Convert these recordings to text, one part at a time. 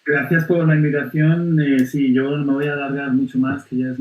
Gracias por la invitación. Sí, yo no me voy a alargar mucho más, que ya es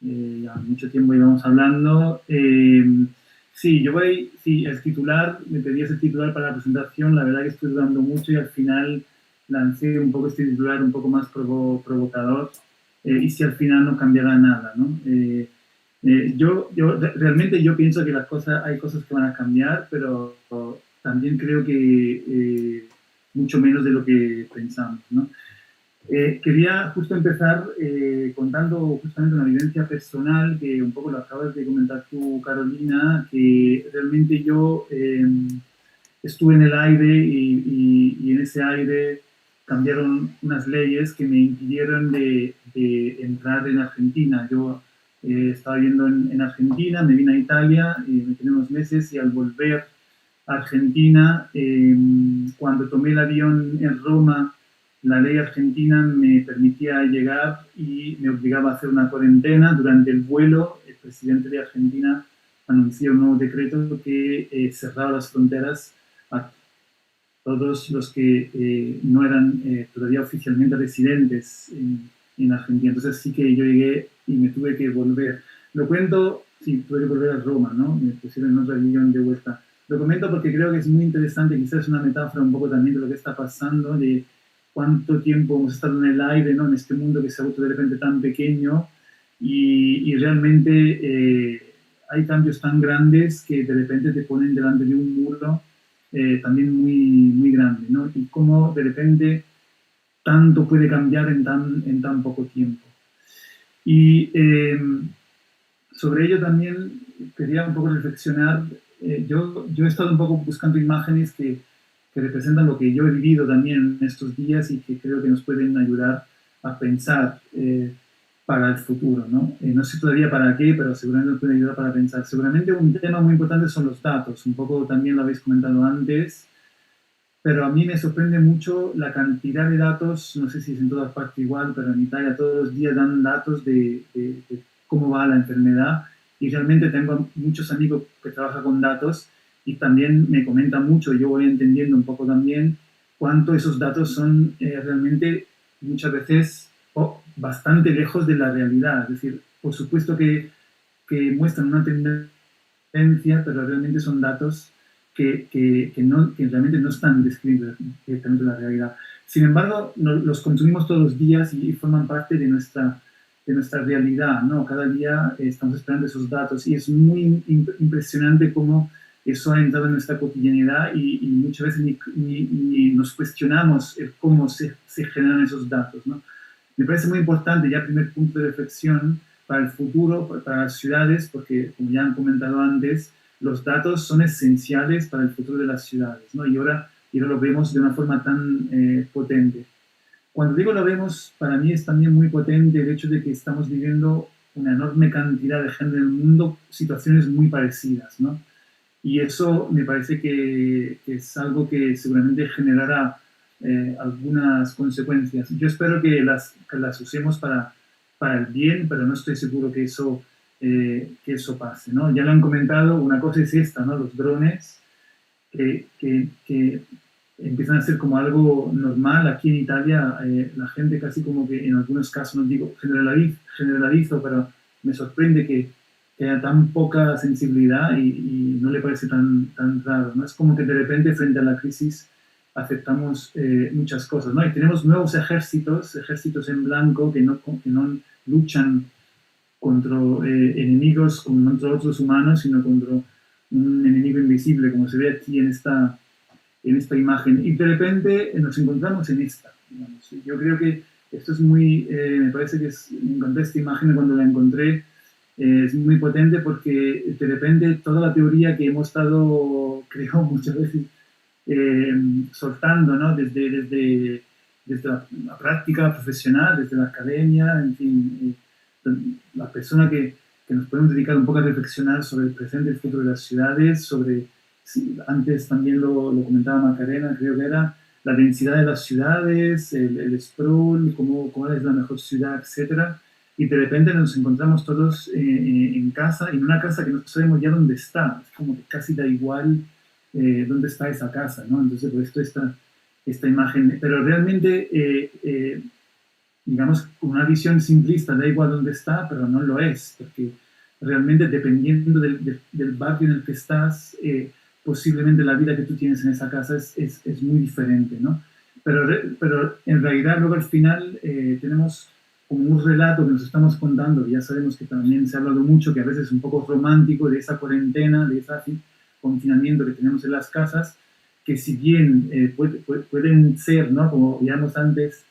ya mucho tiempo íbamos hablando. Sí, sí, el titular, me pedías el titular para la presentación, la verdad que estoy dudando mucho y al final lancé un poco este titular un poco más provocador, y si al final no cambiará nada, ¿no? Realmente yo pienso que hay cosas que van a cambiar, pero también creo que mucho menos de lo que pensamos, ¿no? Quería justo empezar contando justamente una vivencia personal que un poco lo acabas de comentar tú, Carolina, que realmente yo estuve en el aire y en ese aire cambiaron unas leyes que me impidieron de entrar en Argentina. Yo estaba viviendo en Argentina, me vine a Italia, me quedé unos meses y al volver a Argentina, cuando tomé el avión en Roma, la ley argentina me permitía llegar y me obligaba a hacer una cuarentena. Durante el vuelo, el presidente de Argentina anunció un nuevo decreto que cerraba las fronteras a todos los que no eran todavía oficialmente residentes en Argentina. Entonces sí que yo llegué y me tuve que volver. Lo cuento, sí, tuve que volver a Roma, ¿no? Me pusieron en otro avión de vuelta. Lo comento porque creo que es muy interesante, quizás es una metáfora un poco también de lo que está pasando, de cuánto tiempo hemos estado en el aire, ¿no? En este mundo que se ha vuelto de repente tan pequeño y realmente hay cambios tan grandes que de repente te ponen delante de un muro también muy grande, ¿no? Y cómo de repente tanto puede cambiar en tan poco tiempo. Y sobre ello también quería un poco reflexionar. Yo he estado un poco buscando imágenes que representan lo que yo he vivido también en estos días y que creo que nos pueden ayudar a pensar para el futuro, ¿no? No sé todavía para qué, pero seguramente nos puede ayudar para pensar. Seguramente un tema muy importante son los datos, un poco también lo habéis comentado antes, pero a mí me sorprende mucho la cantidad de datos, no sé si es en todas partes igual, pero en Italia todos los días dan datos de cómo va la enfermedad y realmente tengo muchos amigos que trabajan con datos y también me comentan mucho, yo voy entendiendo un poco también cuánto esos datos son realmente muchas veces bastante lejos de la realidad. Es decir, por supuesto que muestran una tendencia, pero realmente son datos que realmente no están descritos directamente en la realidad. Sin embargo, los consumimos todos los días y forman parte de nuestra realidad, ¿no? Cada día estamos esperando esos datos y es muy impresionante cómo eso ha entrado en nuestra cotidianidad y muchas veces ni nos cuestionamos el cómo se generan esos datos, ¿no? Me parece muy importante, ya primer punto de reflexión, para el futuro, para las ciudades, porque como ya han comentado antes, los datos son esenciales para el futuro de las ciudades, ¿no? Y ahora lo vemos de una forma tan potente. Cuando digo lo vemos, para mí es también muy potente el hecho de que estamos viviendo una enorme cantidad de gente en el mundo, situaciones muy parecidas, ¿no? Y eso me parece que es algo que seguramente generará algunas consecuencias. Yo espero que las usemos para el bien, pero no estoy seguro que eso pase, ¿no? Ya lo han comentado, una cosa es esta, ¿no? Los drones que empiezan a ser como algo normal. Aquí en Italia, la gente casi como que en algunos casos, no digo generalizo, pero me sorprende que haya tan poca sensibilidad y no le parece tan raro, ¿no? Es como que de repente frente a la crisis aceptamos muchas cosas, ¿no? Y tenemos nuevos ejércitos en blanco que no luchan contra enemigos, contra otros humanos, sino contra un enemigo invisible, como se ve aquí en esta imagen. Y de repente nos encontramos en esta. Digamos. Yo creo que esto es me parece que me encontré esta imagen cuando la encontré, es muy potente porque de repente toda la teoría que hemos estado, creo, muchas veces eh, soltando, ¿no? Desde la práctica profesional, desde la academia, en fin, la persona que nos podemos dedicar un poco a reflexionar sobre el presente y el futuro de las ciudades, sobre, sí, antes también lo comentaba Macarena, creo que era la densidad de las ciudades, el sprawl, cómo es la mejor ciudad, etcétera. Y de repente nos encontramos todos en casa, en una casa que no sabemos ya dónde está. Es como que casi da igual dónde está esa casa, ¿no? Entonces, por esto esta imagen, pero realmente, digamos, con una visión simplista, da igual dónde está, pero no lo es, porque realmente dependiendo del barrio en el que estás, posiblemente la vida que tú tienes en esa casa es muy diferente, ¿no? Pero en realidad luego al final tenemos como un relato que nos estamos contando, que ya sabemos que también se ha hablado mucho, que a veces es un poco romántico, de esa cuarentena, de ese confinamiento que tenemos en las casas, que si bien pueden ser, ¿no? Como veíamos antes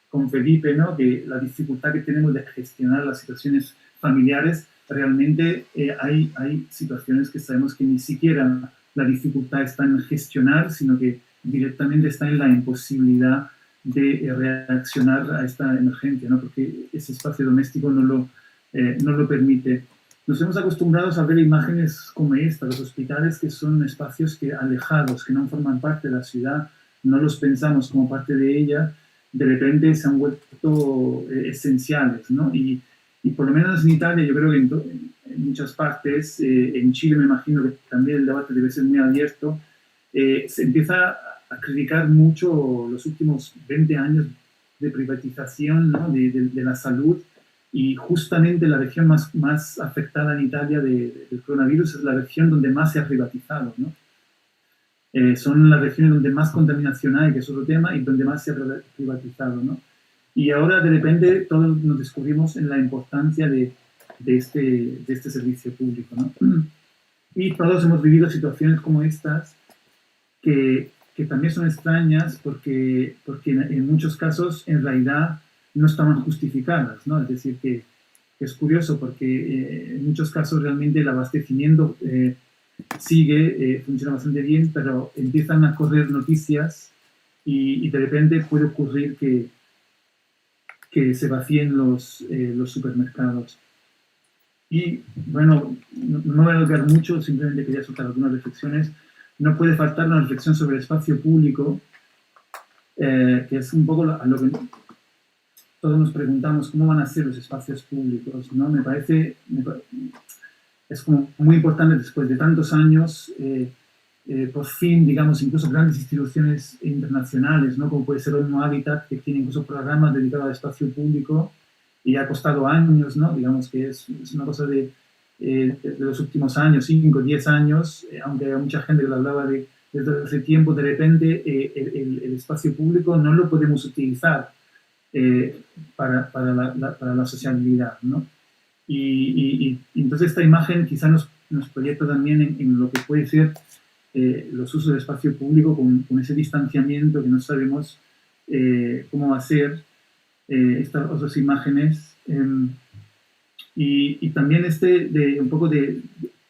con Felipe, ¿no? Que la dificultad que tenemos de gestionar las situaciones familiares, realmente hay situaciones que sabemos que ni siquiera la dificultad está en gestionar, sino que directamente está en la imposibilidad de reaccionar a esta emergencia, ¿no? Porque ese espacio doméstico no lo permite. Nos hemos acostumbrado a ver imágenes como esta, los hospitales que son espacios alejados, que no forman parte de la ciudad, no los pensamos como parte de ella, de repente se han vuelto esenciales, ¿no? Y por lo menos en Italia, yo creo que en muchas partes, en Chile me imagino que también el debate debe ser muy abierto, se empieza a criticar mucho los últimos 20 años de privatización, ¿no? de la salud, y justamente la región más afectada en Italia del coronavirus es la región donde más se ha privatizado, ¿no? Son las regiones donde más contaminación hay, que es otro tema, y donde más se ha privatizado, ¿no? Y ahora de repente todos nos descubrimos en la importancia de este servicio público, ¿no? Y todos hemos vivido situaciones como estas que también son extrañas porque en muchos casos en realidad no estaban justificadas, ¿no? Es decir, que es curioso porque en muchos casos realmente el abastecimiento sigue, funciona bastante bien, pero empiezan a correr noticias y de repente puede ocurrir que se vacíen los supermercados. Y bueno, no me voy a alargar mucho, simplemente quería soltar algunas reflexiones. No puede faltar una reflexión sobre el espacio público, que es un poco a lo que todos nos preguntamos, ¿cómo van a ser los espacios públicos? ¿No? Me parece es como muy importante después de tantos años, por fin, digamos, incluso grandes instituciones internacionales, ¿no? Como puede ser ONU Habitat, que tiene incluso programas dedicados al espacio público y ha costado años, ¿no? Digamos que es una cosa de los últimos años, 5, 10 años, aunque hay mucha gente que lo hablaba desde hace tiempo, de repente el espacio público no lo podemos utilizar para la sociabilidad, ¿no? Y entonces esta imagen quizá nos proyecta también en lo que puede ser los usos del espacio público con ese distanciamiento que no sabemos cómo va a ser, estas otras imágenes. Y también un poco de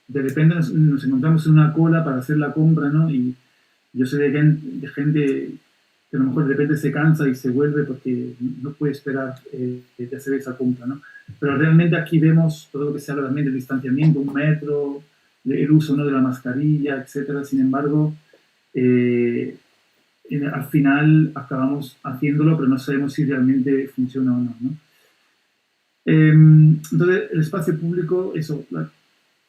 repente nos encontramos en una cola para hacer la compra, ¿no? Y yo sé de gente que a lo mejor de repente se cansa y se vuelve porque no puede esperar de hacer esa compra, ¿no? Pero realmente aquí vemos todo lo que se habla también del distanciamiento, 1 metro, el uso, ¿no? de la mascarilla, etcétera. Sin embargo, al final acabamos haciéndolo, pero no sabemos si realmente funciona o no, ¿no? Entonces, el espacio público, eso,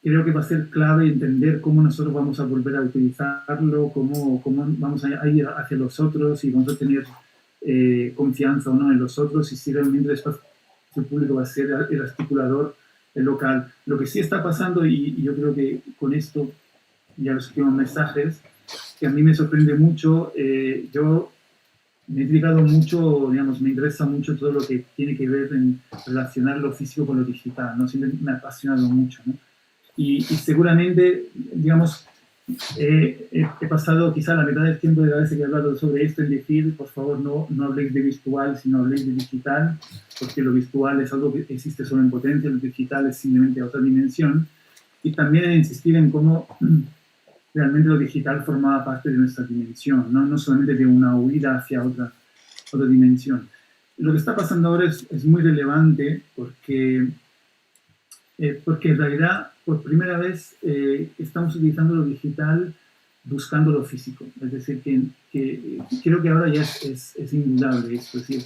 creo que va a ser clave entender cómo nosotros vamos a volver a utilizarlo, cómo vamos a ir hacia los otros y vamos a tener confianza o no en los otros, y si realmente el espacio público va a ser el articulador local. Lo que sí está pasando, y yo creo que con esto ya los últimos mensajes, que a mí me sorprende mucho, yo me he intrigado mucho, digamos, me interesa mucho todo lo que tiene que ver en relacionar lo físico con lo digital, ¿no? Siempre me ha apasionado mucho, ¿no? Y seguramente, digamos, he pasado quizá la mitad del tiempo de la vez que he hablado sobre esto en decir, por favor, no habléis de virtual, sino habléis de digital, porque lo virtual es algo que existe solo en potencia, lo digital es simplemente otra dimensión. Y también en insistir en cómo realmente lo digital formaba parte de nuestra dimensión, no solamente de una huida hacia otra dimensión. Lo que está pasando ahora es muy relevante porque en realidad, por primera vez, estamos utilizando lo digital buscando lo físico. Es decir, que creo que ahora ya es indudable esto. Es decir,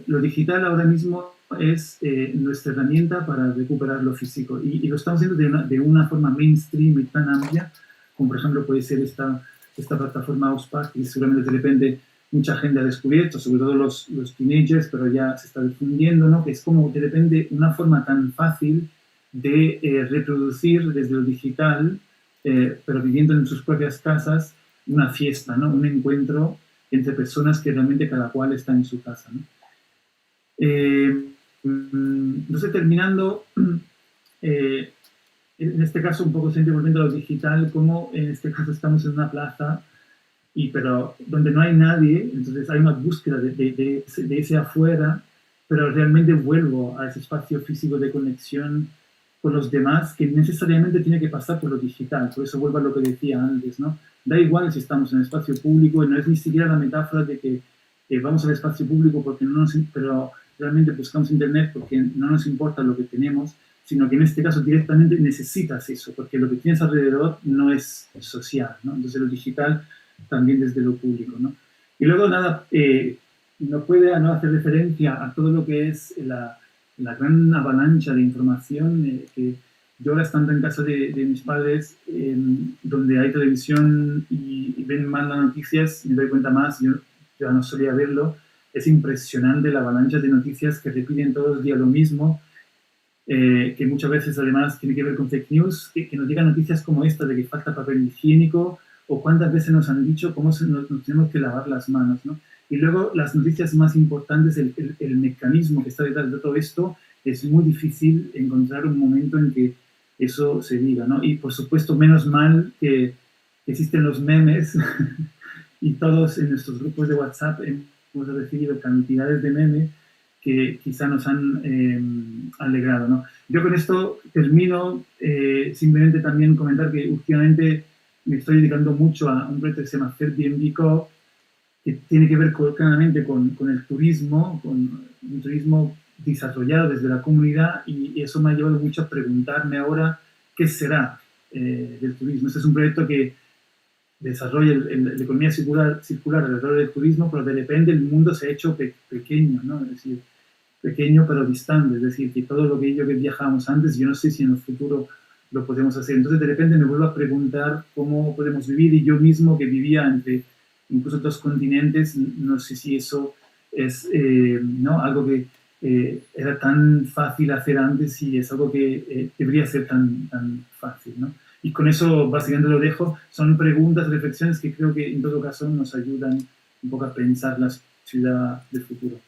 lo digital ahora mismo es nuestra herramienta para recuperar lo físico. Y lo estamos haciendo de una forma mainstream y tan amplia, como por ejemplo puede ser esta plataforma Auspack, y seguramente de repente mucha gente ha descubierto, sobre todo los teenagers, pero ya se está difundiendo, ¿no? Que es como de repente una forma tan fácil de reproducir desde lo digital, pero viviendo en sus propias casas, una fiesta, ¿no? Un encuentro entre personas que realmente cada cual está en su casa, ¿no? Entonces, terminando, en este caso, un poco siempre volviendo a lo digital, como en este caso estamos en una plaza, pero donde no hay nadie, entonces hay una búsqueda de ese afuera, pero realmente vuelvo a ese espacio físico de conexión con los demás que necesariamente tiene que pasar por lo digital. Por eso vuelvo a lo que decía antes, ¿no? Da igual si estamos en el espacio público, y no es ni siquiera la metáfora de que vamos al espacio público porque no nos, pero realmente buscamos internet porque no nos importa lo que tenemos, sino que en este caso directamente necesitas eso, porque lo que tienes alrededor no es social, ¿no? Entonces lo digital también desde lo público, ¿no? Y luego, nada, no puede no hacer referencia a todo lo que es la gran avalancha de información que yo ahora estando en casa de mis padres, donde hay televisión y ven más las noticias, me doy cuenta más, yo ya no solía verlo, es impresionante la avalancha de noticias que repiten todos los días lo mismo, que muchas veces además tiene que ver con fake news, que nos llegan noticias como esta de que falta papel higiénico, o cuántas veces nos han dicho cómo nos tenemos que lavar las manos, ¿no? Y luego las noticias más importantes, el mecanismo que está detrás de todo esto, es muy difícil encontrar un momento en que eso se diga, ¿no? Y por supuesto, menos mal que existen los memes y todos en nuestros grupos de WhatsApp hemos recibido cantidades de memes que quizá nos han alegrado, ¿no? Yo con esto termino, simplemente también comentar que últimamente me estoy dedicando mucho a un proyecto que se llama Airbnb Co, que tiene que ver claramente con el turismo, con un turismo desarrollado desde la comunidad, y eso me ha llevado mucho a preguntarme ahora qué será del turismo. Este es un proyecto que desarrolla la economía circular alrededor del turismo, pero de repente el mundo se ha hecho pequeño, ¿no? Es decir, pequeño pero distante, es decir, que todo lo que viajábamos antes, yo no sé si en el futuro lo podemos hacer. Entonces de repente me vuelvo a preguntar cómo podemos vivir, y yo mismo que vivía entre incluso dos continentes, no sé si eso es ¿no? algo que era tan fácil hacer antes, y es algo que debería ser tan fácil, ¿no? Y con eso básicamente lo dejo. Son preguntas, reflexiones que creo que en todo caso nos ayudan un poco a pensar la ciudad del futuro.